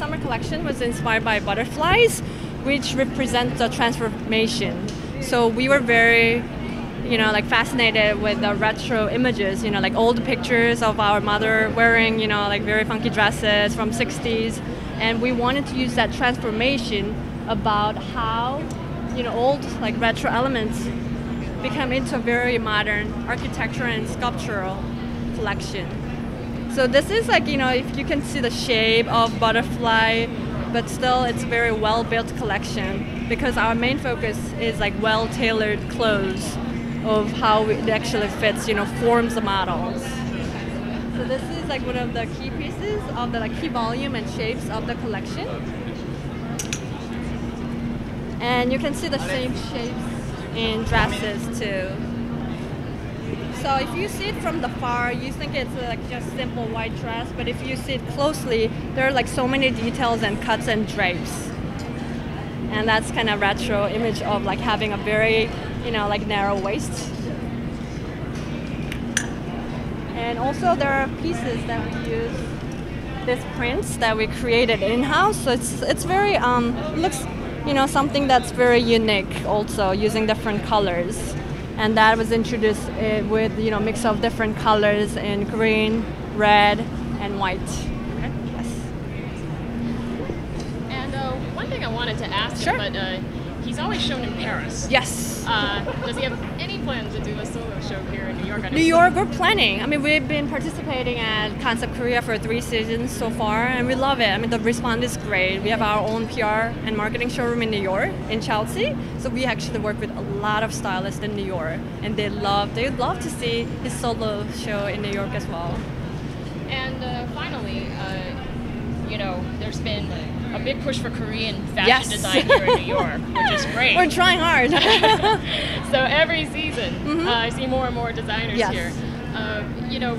summer collection was inspired by butterflies, which represent the transformation. So we were very, like fascinated with the retro images, like old pictures of our mother wearing, like very funky dresses from 60s. And we wanted to use that transformation about how, old like retro elements become into a very modern architecture and sculptural collection. So this is like, if you can see the shape of butterfly, but still it's a very well-built collection because our main focus is like well-tailored clothes of how it actually fits, forms the models. So this is like one of the key pieces of the key volume and shapes of the collection. And you can see the same shapes in dresses too. So if you see it from the far, you think it's like just simple white dress, but if you see it closely, there are like so many details and cuts and drapes. And that's kind of retro image of like having a very, like narrow waist. And also there are pieces that we use, these prints that we created in-house. So it's very, looks, something that's very unique also, using different colors. And that was introduced with, mix of different colors in green, red, and white. Okay. Yes. And one thing I wanted to ask Sure. him, but he's always shown in Paris. Yes. Does he have any plans to do a solo show here in New York? New York, we're planning. I mean, we've been participating at Concept Korea for 3 seasons so far, and we love it. I mean, the response is great. We have our own PR and marketing showroom in New York, in Chelsea. So we actually work with a lot of stylists in New York, and they'd love to see his solo show in New York as well. And finally, there's been a big push for Korean fashion Yes. design here in New York, which is great. We're trying hard. So every season, I see more and more designers Yes. here.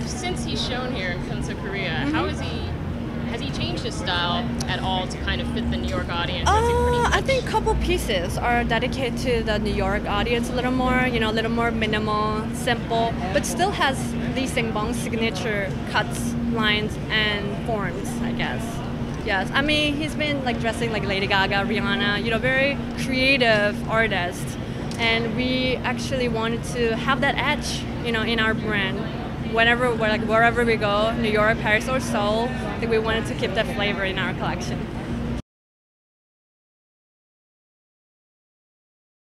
Since he's shown here in Concept Korea, has he changed his style at all to kind of fit the New York audience? I think a couple pieces are dedicated to the New York audience a little more, a little more minimal, simple, but still has these Bong signature cuts, lines, and forms, I guess. Yes, I mean, he's been like dressing like Lady Gaga, Rihanna, very creative artist. And we actually wanted to have that edge, in our brand. Wherever we go, New York, Paris, or Seoul, I think we wanted to keep that flavor in our collection.